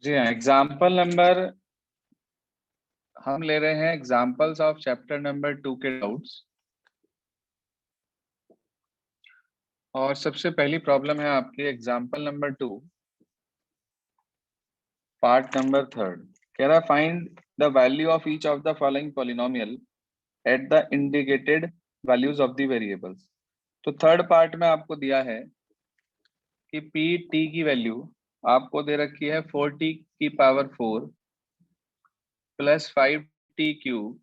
जी हाँ, example number हम ले रहे हैं एग्जाम्पल्स ऑफ चैप्टर नंबर 2 के डाउट्स। और सबसे पहली प्रॉब्लम है आपकी एग्जाम्पल नंबर 2 पार्ट नंबर 3। कह रहा find the value of each of the following polynomial at the indicated values of the variables. तो थर्ड पार्ट में आपको दिया है कि पी टी की वैल्यू आपको दे रखी है 4t की पावर 4 प्लस 5t क्यूब,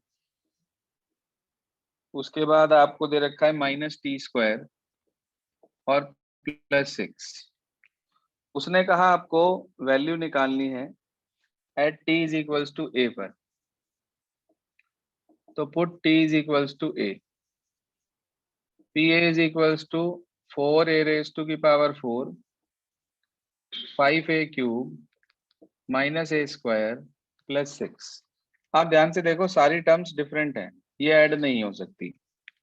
उसके बाद आपको दे रखा है माइनस टी स्क्वायर और प्लस 6। उसने कहा आपको वैल्यू निकालनी है at t is equals to a पर। तो put t is equals to a, pa is equals to 4a raise to की power 4 5a cube minus a square plus 6। आप ध्यान से देखो सारी टर्म्स डिफरेंट हैं, ये ऐड नहीं हो सकती,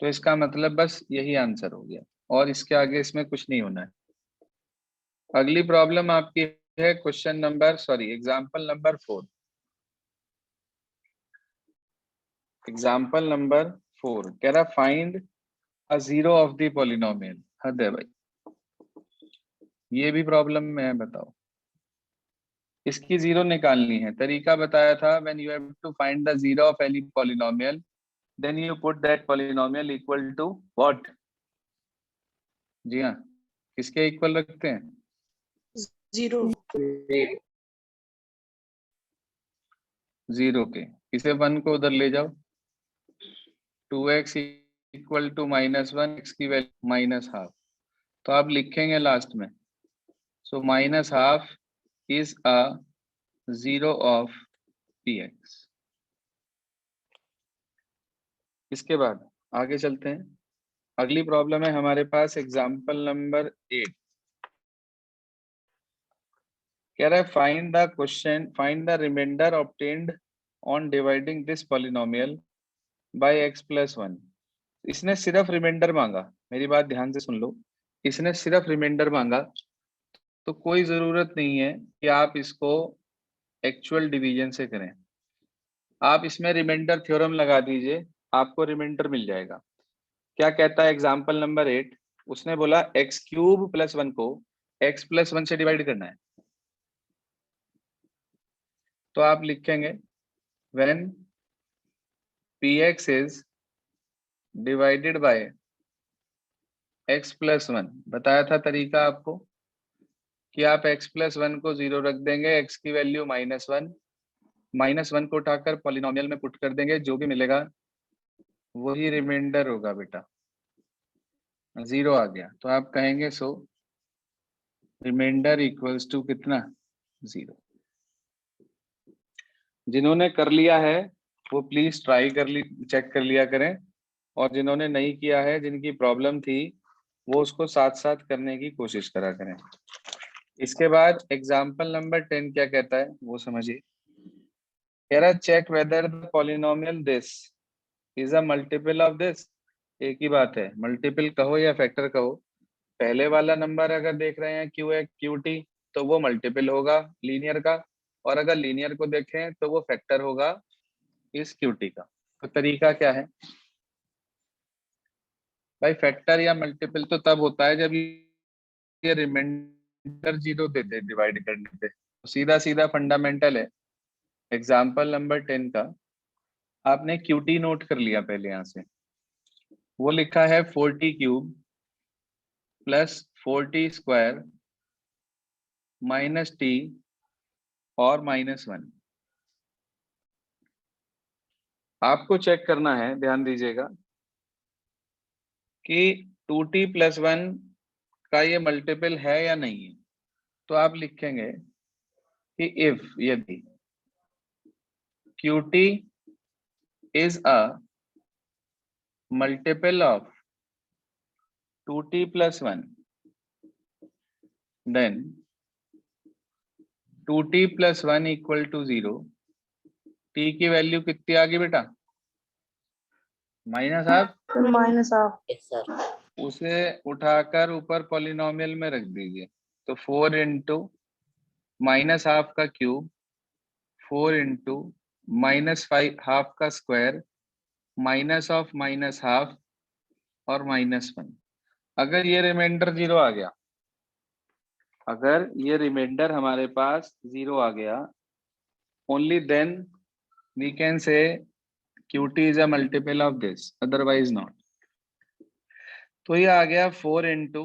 तो इसका मतलब बस यही आंसर हो गया और इसके आगे इसमें कुछ नहीं होना है। अगली प्रॉब्लम आपकी है question number example number 4। Example number 4 कह रहा find a zero of the polynomial. हद है भाई, ये भी प्रॉब्लम में है। बताओ, इसकी जीरो निकालनी है। तरीका बताया था, when you have to find the zero of any polynomial then you put that polynomial equal to what. जी हाँ, किसके इक्वल रखते हैं? जीरो। जीरो के। इसे 1 को उधर ले जाओ, 2x इक्वल टू -1, x की वैल्यू -12, तो आप लिखेंगे लास्ट में सो -12 is a zero of px। इसके बाद आगे चलते हैं। अगली प्रॉब्लम है हमारे पास एग्जाम्पल नंबर 8। कह रहा है find the remainder obtained on dividing this polynomial by x plus 1। इसने सिर्फ रिमाइंडर मांगा, मेरी बात ध्यान से सुन लो। इसने सिर्फ रिमाइंडर मांगा, तो कोई जरूरत नहीं है कि आप इसको एक्चुअल डिवीजन से करें। आप इसमें रिमाइंडर थ्योरम लगा दीजिए, आपको रिमाइंडर मिल जाएगा। क्या कहता है एग्जाम्पल नंबर 8? उसने बोला एक्स क्यूब प्लस 1 को x प्लस 1 से डिवाइड करना है। तो आप लिखेंगे when px is divided by x plus 1। बताया था तरीका आपको कि आप x प्लस 1 को 0 रख देंगे, x की वैल्यू -1, -1 को उठाकर पॉलिनोमियल में पुट कर देंगे, जो भी मिलेगा वही रिमाइंडर होगा बेटा। 0 आ गया तो आप कहेंगे सो रिमाइंडर इक्वल्स टू कितना? 0। जिन्होंने कर लिया है वो प्लीज ट्राई कर ली, चेक कर लिया करें, और जिन्होंने नहीं किया है, जिनकी प्रॉब्लम थी, वो उसको साथ साथ करने की कोशिश करा करें। इसके बाद एग्जाम्पल नंबर 10 क्या कहता है वो समझिए। कह रहा check whether the polynomial this is a multiple of this. एक ही बात है, मल्टीपल कहो या फैक्टर कहो। पहले वाला नंबर अगर देख रहे हैं क्यू ए क्यू टी, तो वो मल्टीपल होगा लीनियर का, और अगर लीनियर को देखें तो वो फैक्टर होगा इस क्यू टी का। तो तरीका क्या है भाई? फैक्टर या मल्टीपल तो तब होता है जब ये रिमाइंडर 0 दे दे डिवाइड करने पे। तो सीधा सीधा फंडामेंटल है एग्जाम्पल नंबर 10 का। आपने क्यूटी नोट कर लिया पहले, यहां से वो लिखा है 4t cube plus 4t square minus T और -1। आपको चेक करना है, ध्यान दीजिएगा कि 2t प्लस 1 का ये मल्टीपल है या नहीं है। तो आप लिखेंगे कि इफ यदि qt is a multiple of 2t plus 1 then 2t plus 1 equal to 0। t की वैल्यू कितनी आ गई बेटा? -12। उसे उठाकर ऊपर पॉलिनोमियल में रख दीजिए। तो 4 इंटू माइनस हाफ का क्यूब, 4 इंटू माइनस 5 हाफ का square, minus of minus half और -1। अगर ये रिमाइंडर 0 आ गया, अगर ये रिमाइंडर हमारे पास 0 आ गया, only then we can say QT is a multiple of this, otherwise not. तो ये आ गया 4 into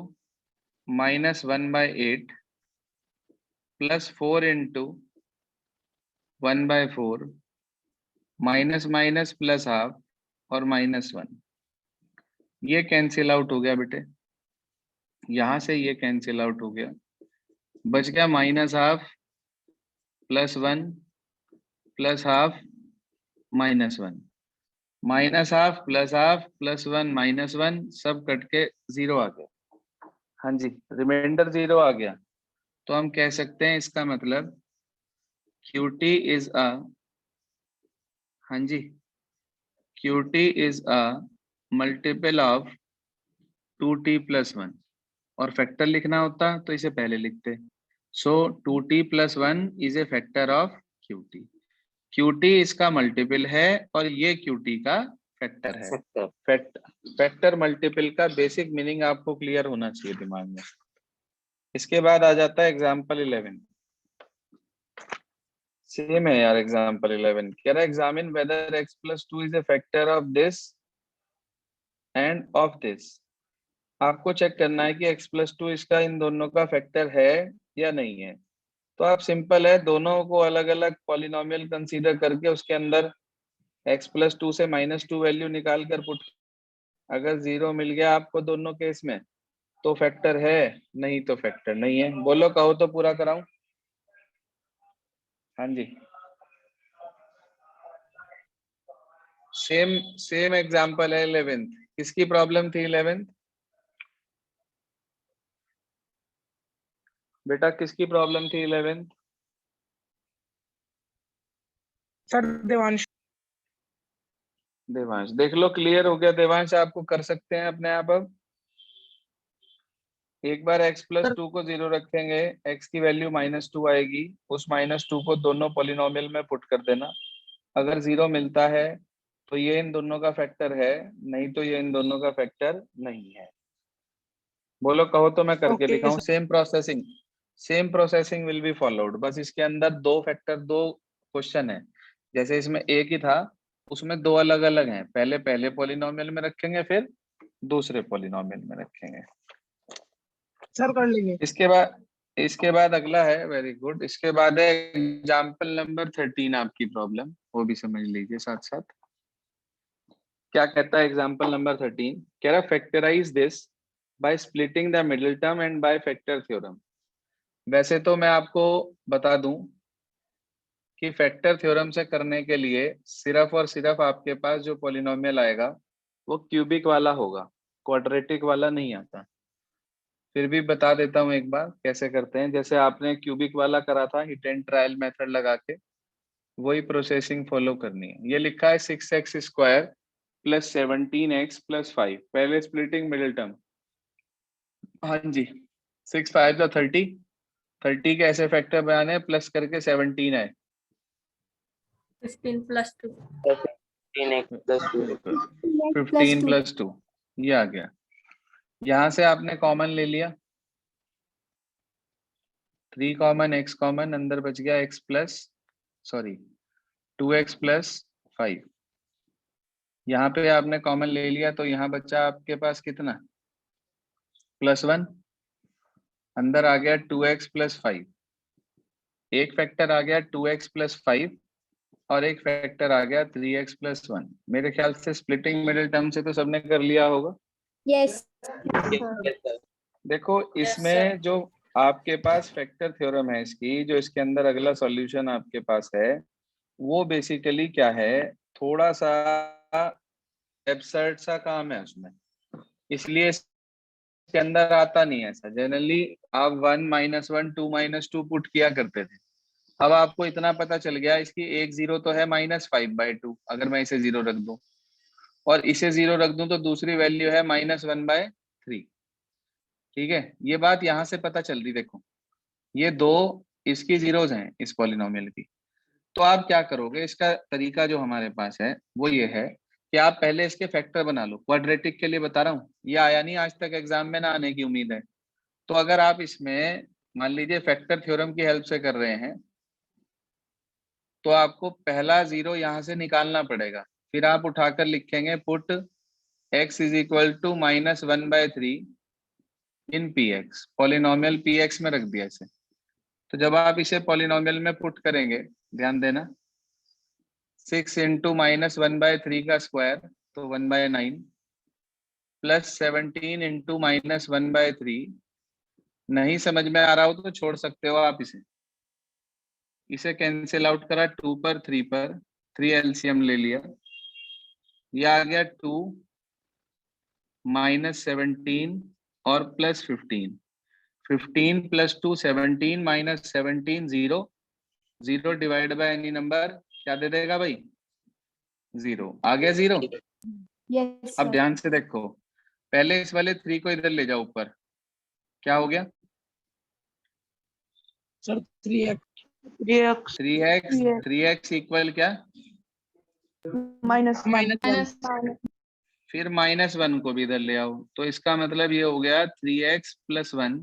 -1/8 plus 4 into 1/4 minus minus plus half और -1। ये कैंसिल आउट हो गया बेटे, यहां से ये कैंसिल आउट हो गया, बच गया -half +1 plus half -1, -half plus half +1 -1 सब कट के 0 आ गया। हाँ जी, रिमाइंडर 0 आ गया, तो हम कह सकते हैं इसका मतलब QT इज अ, हाँ जी, QT is a multiple of 2T + 1। और फैक्टर लिखना होता तो इसे पहले लिखते। सो 2T + 1 is a factor of QT। QT इसका मल्टीपल है और ये QT का फैक्टर है। फैक्टर मल्टीपल का बेसिक मीनिंग आपको क्लियर होना चाहिए दिमाग में। इसके बाद आ जाता है एग्जाम्पल 11। सेम है यार, एग्जाम्पल 11 कह रहा है examine whether x + 2 is a factor of this and of this. आपको चेक करना है कि x + 2 इसका इन दोनों का फैक्टर है या नहीं है। तो आप सिंपल है, दोनों को अलग अलग पॉलिनोमियल कंसीडर करके उसके अंदर x + 2 से -2 वैल्यू निकाल कर पुट, अगर 0 मिल गया आपको दोनों केस में तो फैक्टर है, नहीं तो फैक्टर नहीं है। बोलो, कहो तो पूरा कराऊं। हाँ जी, सेम एग्जांपल है 11th। किसकी प्रॉब्लम थी 11th बेटा, किसकी प्रॉब्लम थी 11th? सर देवांश। देवांश, देख लो क्लियर हो गया देवांश, आपको कर सकते हैं अपने आप। अब एक बार x + 2 को 0 रखेंगे, x की वैल्यू -2 आएगी, उस -2 को दोनों पॉलिनोमियल में पुट कर देना। अगर 0 मिलता है तो ये इन दोनों का फैक्टर है, नहीं तो ये इन दोनों का फैक्टर नहीं है। बोलो, कहो तो मैं करके ओके दिखाऊं। Sir. Same processing will be followed, बस इसके अंदर दो फैक्टर, दो क्वेश्चन है। जैसे इसमें एक ही था, उसमें दो अलग अलग हैं, पहले पहले पॉलिनोमियल में रखेंगे, फिर दूसरे पॉलिनोमियल में रखेंगे। सर कर लेंगे। इसके बाद अगला है, वेरी गुड, इसके बाद है एग्जाम्पल नंबर 13। आपकी प्रॉब्लम वो भी समझ लीजिए साथ साथ। क्या कहता है एग्जाम्पल नंबर 13? कह रहा factorise this by splitting the middle term and by factor theorem. वैसे तो मैं आपको बता दूं कि फैक्टर थ्योरम से करने के लिए सिर्फ और सिर्फ आपके पास जो पॉलिनोमियल आएगा वो क्यूबिक वाला होगा, क्वाड्रेटिक वाला नहीं आता। फिर भी बता देता हूँ एक बार कैसे करते हैं। जैसे आपने क्यूबिक वाला करा था हिट एंड ट्रायल मेथड लगा के, वही प्रोसेसिंग फॉलो करनी है। ये लिखा है 6x² + 17x + 5, पहले स्प्लिटिंग मिडिल टर्म। हाँ जी, 6 5 तो 30, 30 के ऐसे फैक्टर बनाने प्लस करके 17 है, 15 + 2 15 + 2 ये आ गया। यहां से आपने कॉमन ले लिया, 3 कॉमन, x कॉमन, अंदर बच गया x प्लस, सॉरी 2x + 5। यहाँ पे आपने कॉमन ले लिया तो यहाँ बच्चा आपके पास कितना, +1, अंदर आ गया 2x + 5। एक फैक्टर आ गया 2x + 5 और एक फैक्टर आ गया 3x + 1। मेरे ख्याल से स्प्लिटिंग मिडिल टर्म से तो सबने कर लिया होगा। यस देखो इसमें जो आपके पास फैक्टर थ्योरम है इसकी, जो इसके अंदर अगला सॉल्यूशन आपके पास है, वो बेसिकली क्या है, थोड़ा सा एब्सर्ड सा काम है उसमें, इसलिए इसके अंदर आता नहीं है ऐसा। जनरली आप 1 -1 2 -2 पुट किया करते थे। अब आपको इतना पता चल गया, इसकी एक 0 तो है -5/2, अगर मैं इसे 0 रख दूं और इसे 0 रख दूं तो दूसरी वैल्यू है -1/3। ठीक है, ये बात यहां से पता चल रही। देखो ये दो इसकी जीरोज हैं इस पॉलिनोमियल की। तो आप क्या करोगे, इसका तरीका जो हमारे पास है वो ये है कि आप पहले इसके फैक्टर बना लो। क्वाड्रेटिक के लिए बता रहा हूँ, ये आया नहीं आज तक एग्जाम में, ना आने की उम्मीद है। तो अगर आप इसमें मान लीजिए फैक्टर थ्योरम की हेल्प से कर रहे हैं, तो आपको पहला जीरो यहां से निकालना पड़ेगा। फिर आप उठाकर लिखेंगे put x is equal to -1/3 in P X. Polynomial P X में रख दिया इसे। तो जब आप इसे पॉलिनोमियल में पुट करेंगे, ध्यान देना, 6 इंटू -1/3 का स्क्वायर तो 1/9 प्लस 17 इंटू -1/3। नहीं समझ में आ रहा हो तो छोड़ सकते हो आप इसे कैंसिल आउट करा 2 पर 3 पर, 3 एलसीएम ले लिया, ये आ गया 2 -17 और plus 15। 15 plus 2 17 minus 17 0। 0 divide by any number क्या दे देगा भाई? 0 आ गया 0। यस अब सर। ध्यान से देखो, पहले इस वाले 3 को इधर ले जाओ ऊपर, क्या हो गया? सर 3x 3x इक्वल क्या? माइनस माइनस फिर -1 को भी इधर ले आओ, तो इसका मतलब ये हो गया 3x + 1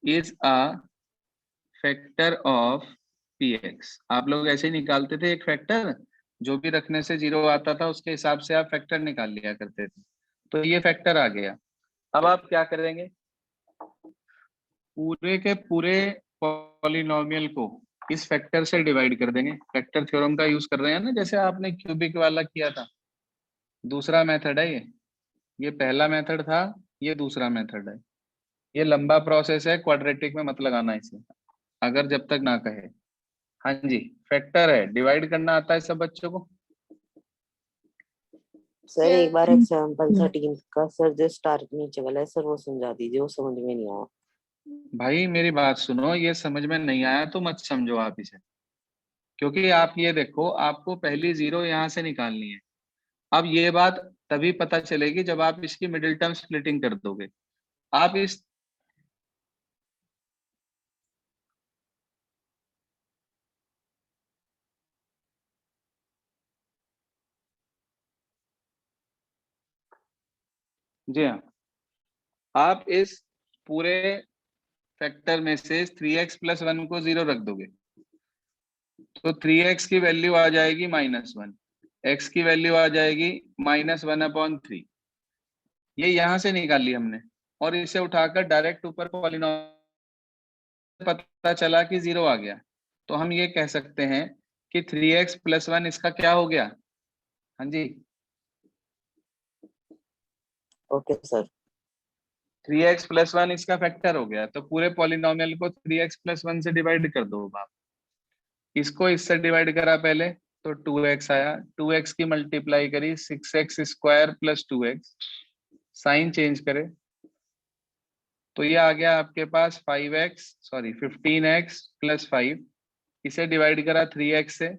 is a factor of px। आप लोग ऐसे ही निकालते थे, एक फैक्टर जो भी रखने से 0 आता था उसके हिसाब से आप फैक्टर निकाल लिया करते थे। तो ये फैक्टर आ गया। अब आप क्या करेंगे, पूरे के पूरे पॉलिनोमियल को इस फैक्टर से डिवाइड कर देंगे। फैक्टर थ्योरम का यूज कर रहे हैं ना, जैसे आपने क्यूबिक वाला किया था। दूसरा मेथड है ये पहला मेथड था, ये दूसरा मेथड है। ये लंबा प्रोसेस है, क्वाड्रेटिक में मत लगाना इसे अगर जब तक ना कहे। हाँ जी, फैक्टर है, डिवाइड करना आता है सब बच्चों को? सर एक बार एग्जाम्पल 13 का सर जो स्टार के नीचे वाला है सर वो समझा दीजिए, वो समझ में नहीं आया। भाई मेरी बात सुनो, ये समझ में नहीं आया तो मत समझो आप इसे, क्योंकि आप ये देखो, आपको पहली 0 यहाँ से निकालनी है। अब ये बात तभी पता चलेगी जब आप इसकी मिडिल टर्म स्प्लिटिंग कर दोगे। आप इस जी हाँ, आप इस पूरे फैक्टर में से 3x + 1 को 0 रख दोगे, तो 3x की वैल्यू आ जाएगी -1, x की वैल्यू आ जाएगी -1/3। ये यहां से निकाल ली हमने, और इसे उठाकर डायरेक्ट ऊपर पॉलिनोमियल, पता चला कि 0 आ गया। तो हम ये कह सकते हैं कि 3x + 1 इसका क्या हो गया? हाँ जी, ओके सर। 3x + 1 इसका फैक्टर हो गया। तो पूरे पॉलिनोमियल को 3x + 1 से डिवाइड कर दो आप। इसको इससे डिवाइड करा पहले तो 2x आया, 2x की मल्टीप्लाई करी 6x² + 2x, साइन चेंज करे तो ये आ गया आपके पास 15x + 5। इसे डिवाइड करा 3x से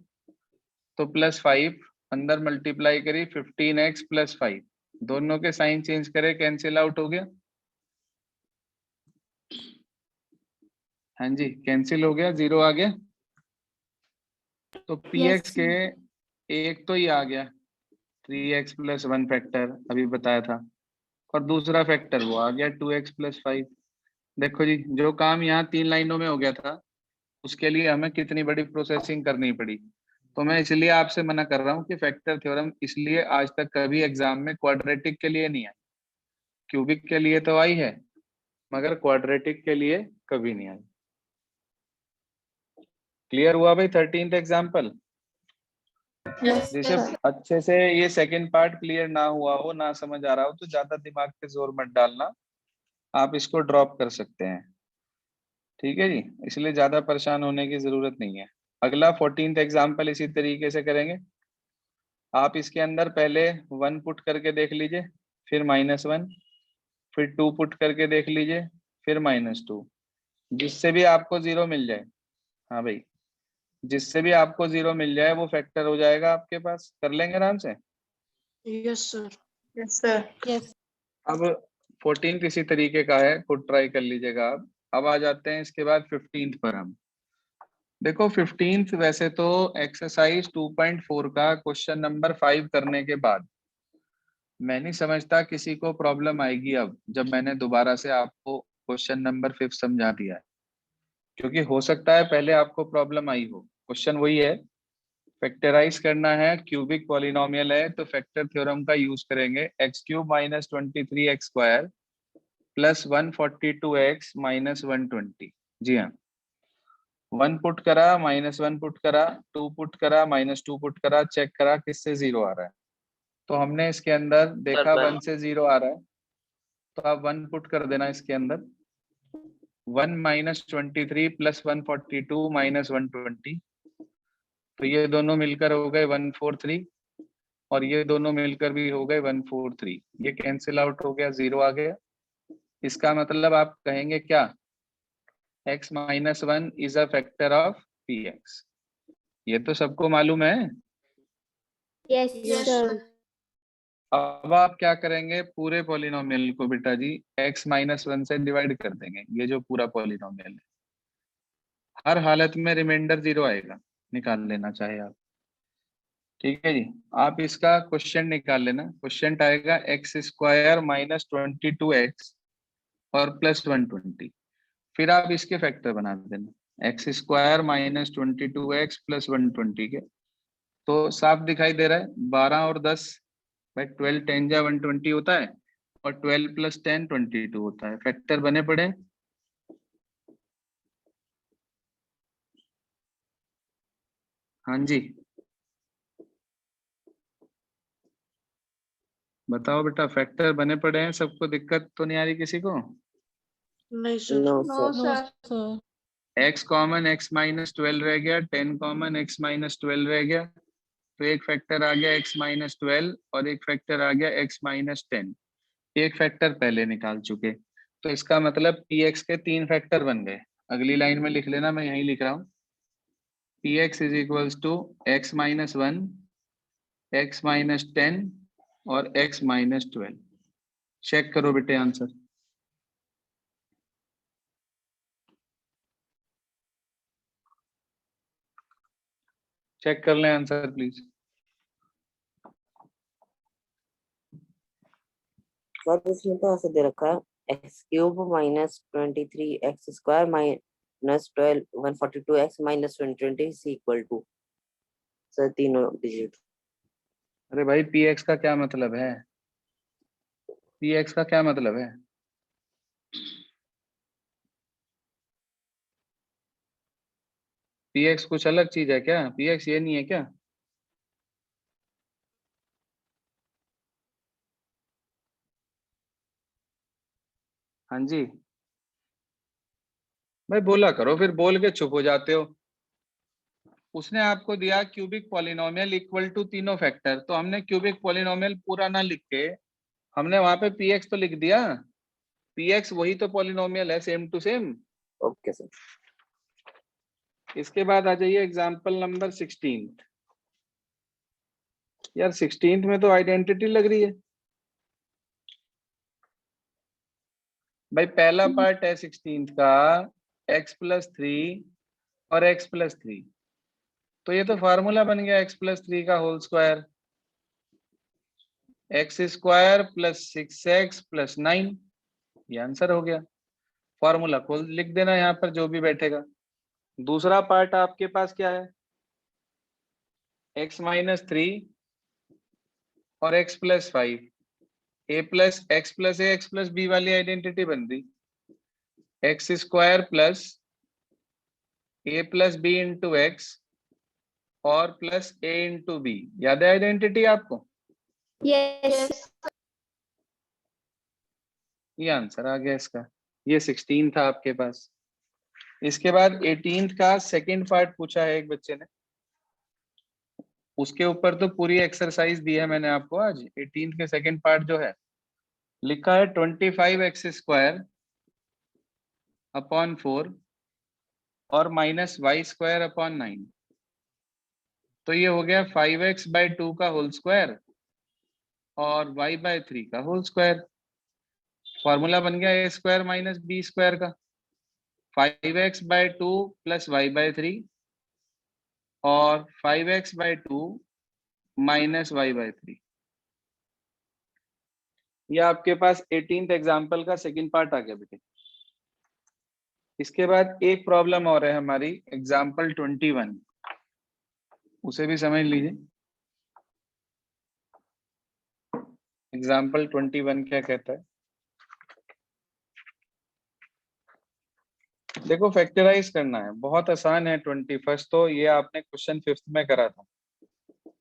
तो +5, अंदर मल्टीप्लाई करी 15x + 5, दोनों के साइन चेंज करे, कैंसिल आउट हो गया। हाँ जी, कैंसिल हो गया, 0 आ गया। तो px के एक तो ये आ गया 3x + 1 फैक्टर अभी बताया था, और दूसरा फैक्टर वो आ गया 2x + 5। देखो जी, जो काम यहाँ 3 लाइनों में हो गया था उसके लिए हमें कितनी बड़ी प्रोसेसिंग करनी पड़ी। तो मैं इसलिए आपसे मना कर रहा हूँ कि फैक्टर थ्योरम इसलिए आज तक कभी एग्जाम में क्वाड्रेटिक के लिए नहीं आई। क्यूबिक के लिए तो आई है, मगर क्वाड्रेटिक के लिए कभी नहीं आई। क्लियर हुआ भाई 13th एग्जाम्पल? जैसे अच्छे से ये सेकंड पार्ट क्लियर ना हुआ हो, ना समझ आ रहा हो, तो ज्यादा दिमाग पे जोर मत डालना, आप इसको ड्रॉप कर सकते हैं। ठीक है जी, इसलिए ज्यादा परेशान होने की जरूरत नहीं है। अगला 14th एग्जाम्पल इसी तरीके से करेंगे। आप इसके अंदर पहले 1 पुट करके देख लीजिए, फिर -1, फिर 2 पुट करके देख लीजिए, फिर -2, जिससे भी आपको 0 मिल जाए। हाँ भाई, जिससे भी आपको 0 मिल जाए वो फैक्टर हो जाएगा आपके पास। कर लेंगे आराम से। Yes sir yes. अब 14 किसी तरीके का है, खुद ट्राई कर लीजिएगा आप। अब आ जाते हैं इसके बाद 15th पर। हम देखो 15th वैसे तो एक्सरसाइज 2.4 का क्वेश्चन नंबर 5 करने के बाद मैं नहीं समझता किसी को प्रॉब्लम आएगी अब, जब मैंने दोबारा से आपको क्वेश्चन नंबर 5 समझा दिया है। क्योंकि हो सकता है पहले आपको प्रॉब्लम आई हो। क्वेश्चन वही है, फैक्टराइज करना है, क्यूबिक पॉलिनोमियल है, तो फैक्टर थ्योरम का यूज करेंगे। X cube minus 23x square plus 142x minus 120। जी हाँ, 1 पुट करा, -1 पुट करा, 2 पुट करा, -2 पुट करा, चेक करा किससे 0 आ रहा है। तो हमने इसके अंदर देखा 1 से 0 आ रहा है, तो आप 1 पुट कर देना इसके अंदर। 1 माइनस 23 प्लस 142 माइनस 120, तो ये दोनों मिलकर हो गए 143, और ये दोनों मिलकर भी हो गए 143। ये कैंसिल आउट हो गया, 0 आ गया। इसका मतलब आप कहेंगे क्या, x minus 1 is a factor of px। ये तो सबको मालूम है। Yes, sir. अब आप क्या करेंगे, पूरे पॉलिनोमियल को बेटा जी x माइनस 1 से डिवाइड कर देंगे। ये जो पूरा पॉलिनोमियल है, हर हालत में रिमाइंडर 0 आएगा, निकाल लेना चाहे आप। ठीक है जी, आप इसका क्वेश्चन निकाल लेना। क्वेश्चन आएगा एक्स स्क्वायर माइनस 22x और प्लस 120। फिर आप इसके फैक्टर बना देना, x square minus 22x plus 120 के। तो साफ दिखाई दे रहा है 12 और 10, भाई 12 10 जा 120 होता है, और 12 प्लस 10 22 होता है। फैक्टर बने पड़े। हाँ जी, बताओ बेटा, फैक्टर बने पड़े हैं सबको, दिक्कत तो नहीं आ रही किसी को? नहीं sir. No No, sir. sir. x common x minus 12 रह गया, 10 कॉमन x माइनस 12 रह गया, तो एक फैक्टर आ गया x माइनस 12 और एक फैक्टर आ गया x माइनस 10। एक फैक्टर पहले निकाल चुके, तो इसका मतलब px के 3 फैक्टर बन गए। अगली लाइन में लिख लेना, मैं यही लिख रहा हूँ, px is equals to x minus 1, x minus 10 और x माइनस 12। चेक करो बेटे आंसर। चेक कर लें आंसर प्लीज। सर इसमें तो ऐसे दे रखा है, X cube minus 23x square minus 12 142x minus 120 is equal to, sir तीनों डिजिट। अरे भाई px का क्या मतलब है, px का क्या मतलब है? px कुछ अलग चीज है क्या? px ये नहीं है क्या? हाँ जी, भाई बोला करो, फिर बोल के चुप हो जाते हो। उसने आपको दिया क्यूबिक पॉलिनोमियल इक्वल टू तीनों फैक्टर, तो हमने क्यूबिक पॉलिनोमियल पूरा ना लिख के हमने वहां पे px तो लिख दिया। px वही तो पॉलिनोमियल है, same to same. Okay sir. इसके बाद आ जाइए एग्जांपल नंबर 16। यार 16 में तो आइडेंटिटी लग रही है भाई। पहला पार्ट है 16 का x प्लस 3 और x प्लस 3, तो ये तो फार्मूला बन गया x प्लस 3 का whole square, X square plus 6x plus 9। ये आंसर हो गया। फॉर्मूला खोल लिख देना यहाँ पर जो भी बैठेगा। दूसरा पार्ट आपके पास क्या है, x माइनस 3 और x plus 5, a plus X plus A X plus B वाली आइडेंटिटी बन रही, X square plus A plus B into X और प्लस ए इंटू बी। याद है आइडेंटिटी आपको? Yes. ये आंसर आ गया इसका। ये 16 था आपके पास। इसके बाद 18 का सेकंड पार्ट पूछा है एक बच्चे ने, उसके ऊपर तो पूरी एक्सरसाइज दी है मैंने आपको आज। 18 के सेकंड पार्ट जो है, लिखा है 25x स्क्वायर अपॉन 4 और माइनस वाई स्क्वायर अपॉन 9। तो ये हो गया 5x बाई 2 का होल स्क्वायर और y बाई 3 का होल स्क्वायर। फॉर्मूला बन गया ए स्क्वायर माइनस बी स्क्वायर का। 5x/2 प्लस y/3 और 5x/2 माइनस y/3। ये आपके पास 18th एग्जाम्पल का सेकंड पार्ट आ गया बेटे। इसके बाद एक प्रॉब्लम और है हमारी, एग्जाम्पल 21, उसे भी समझ लीजिए। एग्जाम्पल 21 क्या कहता है, देखो फैक्टराइज करना है, बहुत आसान है। 21 तो ये आपने क्वेश्चन 5th में करा था।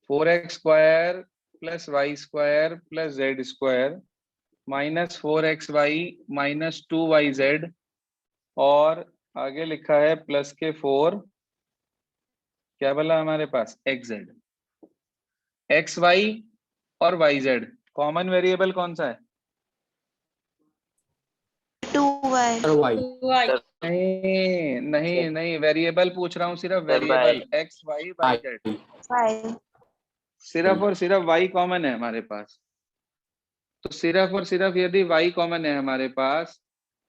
4x² plus y² plus z² minus 4xy minus 2yz और आगे लिखा है प्लस के 4 क्या बोला हमारे पास xz। xy और yz कॉमन वेरिएबल कौन सा है? 2y नहीं नहीं नहीं, वेरिएबल पूछ रहा हूँ, सिर्फ variable x y y z, 5 सिर्फ और सिर्फ y कॉमन है हमारे पास। तो सिर्फ और सिर्फ यदि y कॉमन है हमारे पास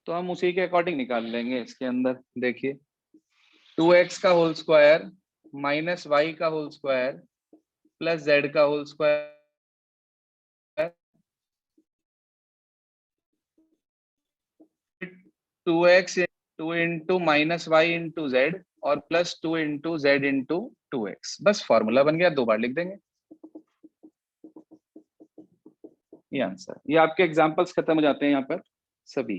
तो हम उसी के अकॉर्डिंग निकाल लेंगे। इसके अंदर देखिए 2x का होल स्क्वायर माइनस y का होल स्क्वायर प्लस z का whole square 2x 2 into minus y into z और plus 2 into z into 2x। बस फॉर्मूला बन गया, 2 बार लिख देंगे। ये आंसर। ये आपके एग्जांपल्स खत्म हो जाते हैं यहाँ पर सभी।